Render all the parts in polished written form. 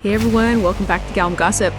Hey everyone, welcome back to GalmGossip.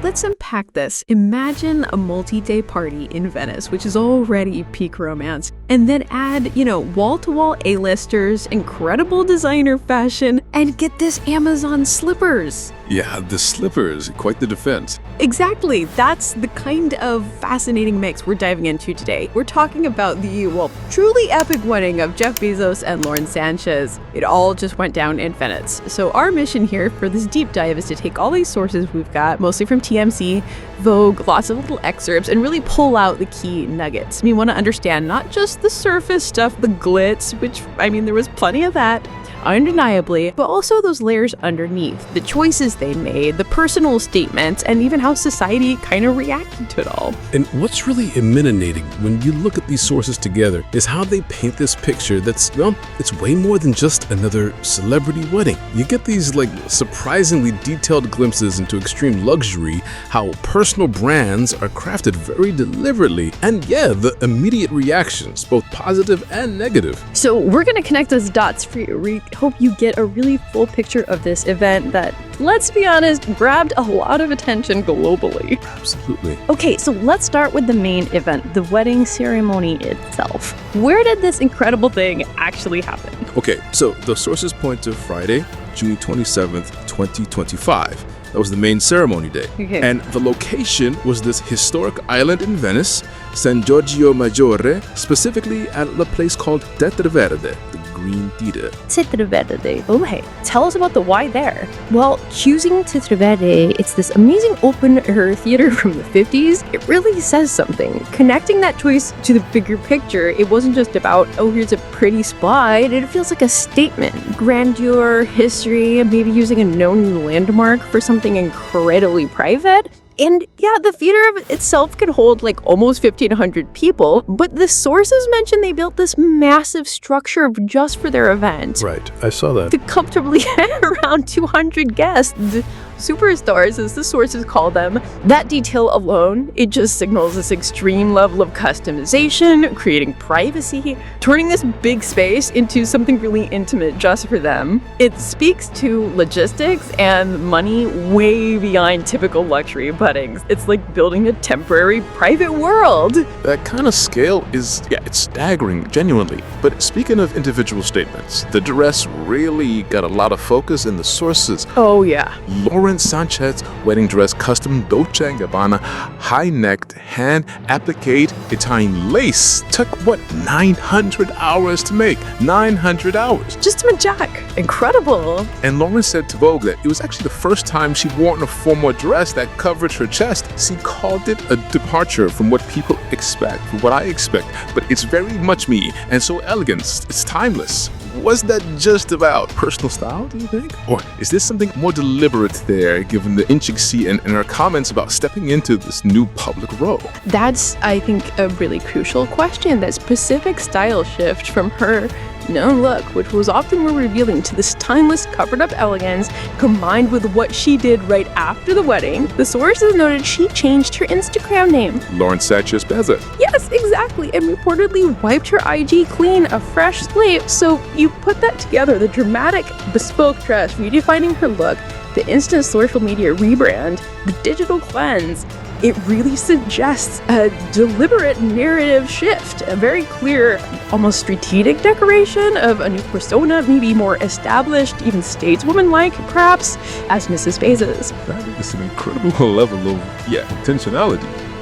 Let's unpack this. Imagine a multi-day party in Venice, which is already peak romance, and then add, wall-to-wall A-listers, incredible designer fashion, and get this Amazon slippers. Yeah, the slippers, quite the defense. Exactly. That's the kind of fascinating mix we're diving into today. We're talking about the, truly epic wedding of Jeff Bezos and Lauren Sanchez. It all just went down in Venice. So our mission here for this deep dive is to take all these sources we've got, mostly from TMZ, Vogue, lots of little excerpts, and really pull out the key nuggets. We want to understand not just the surface stuff, the glitz, which, there was plenty of that, undeniably, but also those layers underneath, the choices they made, the personal statements, and even how society kind of reacted to it all. And what's really emanating when you look at these sources together is how they paint this picture that's, it's way more than just another celebrity wedding. You get these surprisingly detailed glimpses into extreme luxury, how personal brands are crafted very deliberately, and the immediate reactions, both positive and negative. So we're going to connect those dots for you. We hope you get a really full picture of this event that, let's be honest, grabbed a lot of attention globally. Absolutely. Okay, so let's start with the main event, the wedding ceremony itself. Where did this incredible thing actually happen? Okay, so the sources point to Friday, June 27th, 2025. That was the main ceremony day. Okay. And the location was this historic island in Venice, San Giorgio Maggiore, specifically at a place called Tetreverde, the Green Theater. Tetreverde. Okay. Tell us about the why there. Well, choosing Tetreverde, it's this amazing open-air theater from the 50s. It really says something. Connecting that choice to the bigger picture, it wasn't just about, here's a pretty spot. It feels like a statement. Grandeur, history, maybe using a known landmark for something incredibly private. And the theater itself could hold almost 1,500 people, but the sources mention they built this massive structure just for their event. Right, I saw that. To comfortably around 200 guests. The superstars, as the sources call them. That detail alone, it just signals this extreme level of customization, creating privacy, turning this big space into something really intimate just for them. It speaks to logistics and money way beyond typical luxury weddings. It's like building a temporary private world. That kind of scale is, it's staggering, genuinely. But speaking of individual statements, the dress really got a lot of focus in the sources. Oh yeah. Lauren Sanchez wedding dress, custom Dolce & Gabbana, high-necked, hand-appliqued Italian lace. Took, 900 hours to make? 900 hours. Just a jack. Incredible. And Lauren said to Vogue that it was actually the first time she'd worn a formal dress that covered her chest. She called it a departure from what people expect, from what I expect, but it's very much me, and so elegant, it's timeless. Was that just about personal style, do you think? Or is this something more deliberate there, given the intricacy and her comments about stepping into this new public role? That's, I think, a really crucial question. That specific style shift from her known look, which was often more revealing, to this timeless covered-up elegance, combined with what she did right after the wedding. The sources noted she changed her Instagram name. Lauren Sanchez Bezos. Yes, exactly, and reportedly wiped her IG clean, a fresh slate. So you put that together, the dramatic, bespoke dress, redefining her look, the instant social media rebrand, the digital cleanse. It really suggests a deliberate narrative shift, a very clear, almost strategic decoration of a new persona, maybe more established, even stateswoman-like, perhaps, as Mrs. Bezos. That is an incredible level of, intentionality.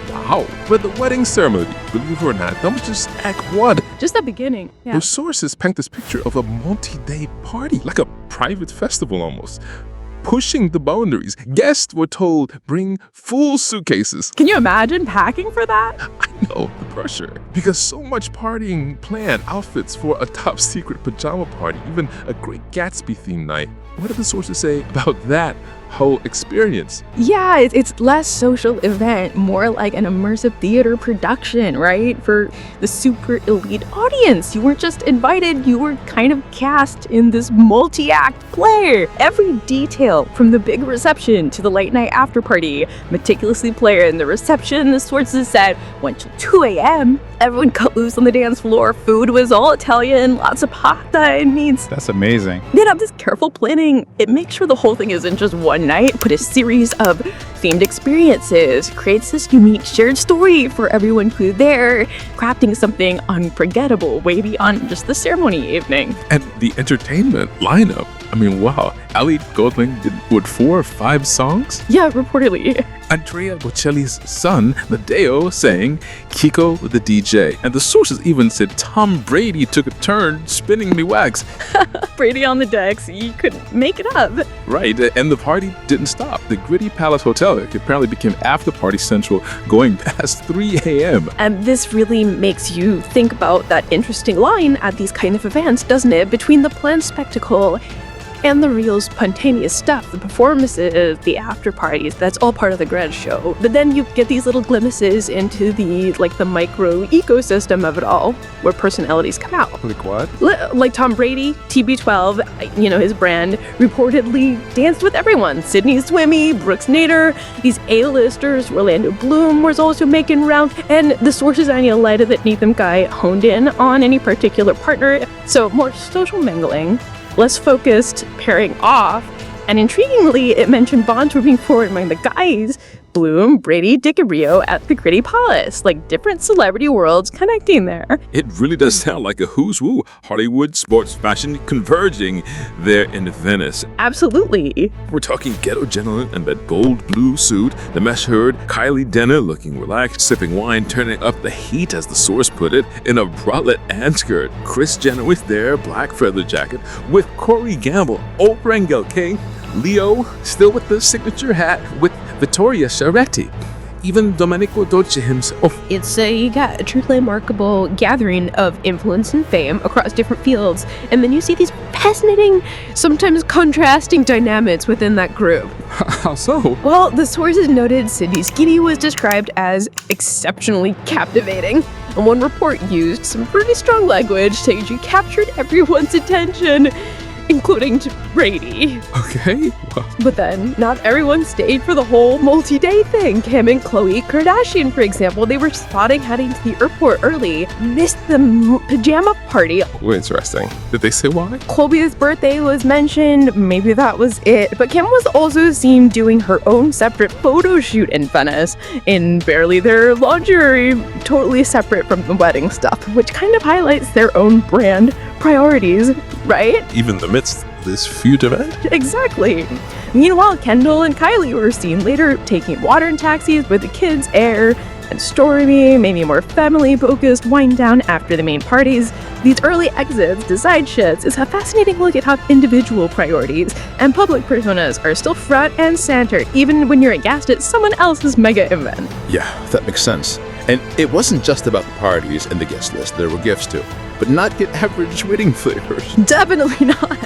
Wow. But the wedding ceremony, believe it or not, that was just act one. Just the beginning. Yeah. The sources paint this picture of a multi-day party, like a private festival almost. Pushing the boundaries. Guests were told bring full suitcases. Can you imagine packing for that? I know, the pressure. Because so much partying planned, outfits for a top secret pajama party, even a Great Gatsby themed night. What did the sources say about that whole experience? Yeah, it's less social event, more like an immersive theater production, right? For the super elite audience. You weren't just invited, you were kind of cast in this multi-act play. Every detail, from the big reception to the late night after party, meticulously planned. The reception, the sources said, went till 2 a.m. Everyone cut loose on the dance floor. Food was all Italian, lots of pasta and meats. That's amazing. Then have this careful planning. It makes sure the whole thing isn't just one night, put a series of themed experiences, creates this unique shared story for everyone who's there, crafting something unforgettable way beyond just the ceremony evening. And the entertainment lineup, I mean, wow. Ellie Goulding did, 4 or 5 songs? Yeah, reportedly. Andrea Bocelli's son, Matteo, sang Kiko the DJ. And the sources even said Tom Brady took a turn spinning the wax. Brady on the decks, you couldn't make it up. Right, and the party didn't stop. The Gritty Palace Hotel apparently became after party central going past 3 a.m. And this really makes you think about that interesting line at these kind of events, doesn't it? Between the planned spectacle and the real spontaneous stuff, the performances, the after parties, that's all part of the grand show. But then you get these little glimpses into the micro ecosystem of it all, where personalities come out. Like what? Like Tom Brady, TB12, his brand, reportedly danced with everyone. Sydney Sweeney, Brooks Nader, these A-listers, Orlando Bloom was also making rounds, and the sources on lighted that Nathan Guy honed in on any particular partner. So more social mingling, less focused pairing off, and intriguingly, it mentioned bonds were being formed among the guys, Bloom, Brady, DiCaprio at the Gritty Palace, like different celebrity worlds connecting there. It really does sound like a who's who, Hollywood, sports, fashion converging there in Venice. Absolutely. We're talking ghetto gentleman in that bold blue suit, the mesh herd, Kylie Jenner looking relaxed, sipping wine, turning up the heat as the source put it, in a bralette and skirt. Kris Jenner with their black feather jacket, with Couric Gamble, Oprah and Gayle King, Leo still with the signature hat with Vittoria Chiaretti, even Domenico Dolce himself. It's a truly remarkable gathering of influence and fame across different fields, and then you see these fascinating, sometimes contrasting dynamics within that group. How so? Well, the sources noted Sydney Sweeney was described as exceptionally captivating, and one report used some pretty strong language saying she captured everyone's attention, including Brady. Okay. Well. But then, not everyone stayed for the whole multi-day thing. Kim and Khloe Kardashian, for example, they were spotted heading to the airport early, missed the pajama party. Oh, interesting. Did they say why? Khloe's birthday was mentioned, maybe that was it. But Kim was also seen doing her own separate photo shoot in Venice, in barely their lingerie, totally separate from the wedding stuff, which kind of highlights their own brand priorities, right? Even amidst this feud event? Exactly. Meanwhile, Kendall and Kylie were seen later taking water and taxis with the kids, Aire and Stormi, maybe more family-focused wind down after the main parties. These early exits to side sheds is a fascinating look at how individual priorities and public personas are still front and center, even when you're aghast at someone else's mega event. Yeah, that makes sense. And it wasn't just about the parties and the guest list, there were gifts too. But not your average wedding flavors. Definitely not.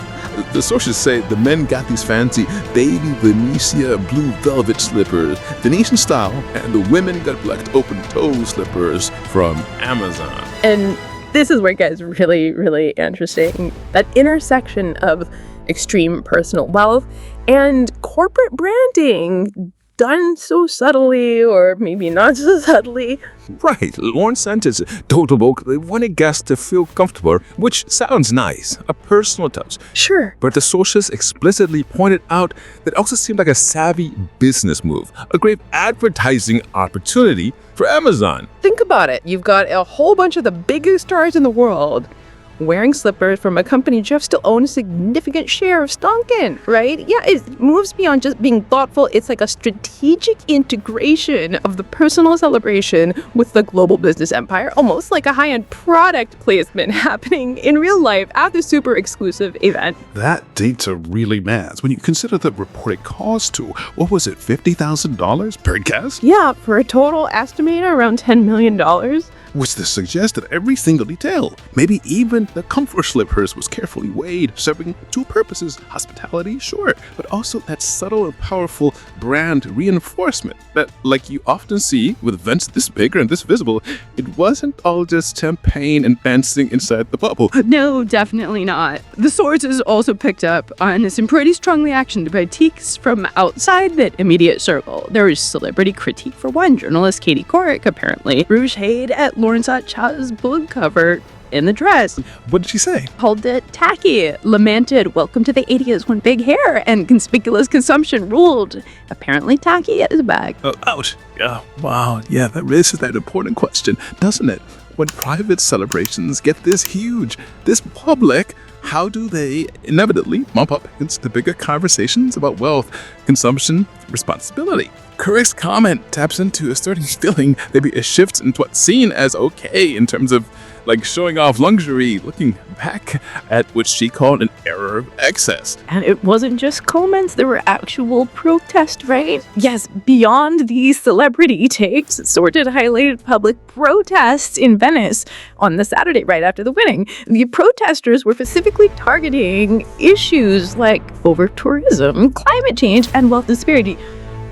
The sources say the men got these fancy baby Venetia blue velvet slippers, Venetian style, and the women got black open-toe slippers from Amazon. And this is where it gets really, really interesting. That intersection of extreme personal wealth and corporate branding, done so subtly, or maybe not so subtly. Right, Lauren Sanchez told Vogue they wanted guests to feel comfortable, which sounds nice, a personal touch. Sure. But the sources explicitly pointed out that it also seemed like a savvy business move, a great advertising opportunity for Amazon. Think about it. You've got a whole bunch of the biggest stars in the world wearing slippers from a company Jeff still owns a significant share of stock in, right? Yeah, it moves beyond just being thoughtful. It's like a strategic integration of the personal celebration with the global business empire, almost like a high-end product placement happening in real life at the super exclusive event. That data really matters when you consider the reported cost to, what was it, $50,000 per guest? Yeah, for a total estimate around $10 million. Which this suggests that every single detail, maybe even the comfort slippers, was carefully weighed, serving two purposes: hospitality, sure, but also that subtle and powerful brand reinforcement that, like you often see with events this big and this visible, it wasn't all just champagne and dancing inside the bubble. No, definitely not. The sources also picked up on some pretty strong reaction to critiques from outside that immediate circle. There was celebrity critique for one, journalist Katie Couric apparently rouge hate at Lauren Sanchez book cover in the dress, What did she say? called it tacky, lamented welcome to the 80s when big hair and conspicuous consumption ruled. Apparently tacky is back. Oh, ouch. Yeah, wow. Yeah, that raises that important question, doesn't it? When private celebrations get this huge, this public, how do they inevitably bump up against the bigger conversations about wealth, consumption, responsibility? Couric's comment taps into a certain feeling, maybe a shift into what's seen as okay in terms of like showing off luxury, looking back at what she called an era of excess. And it wasn't just comments, there were actual protests, right? Yes, beyond these celebrity takes, Sorted highlighted public protests in Venice on the Saturday right after the wedding. The protesters were specifically targeting issues like over-tourism, climate change, and wealth disparity,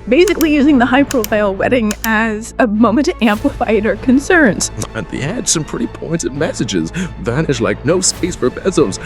basically using the high-profile wedding as a moment to amplify their concerns. And they had some pretty pointed messages. Vanish like no space for Bezos,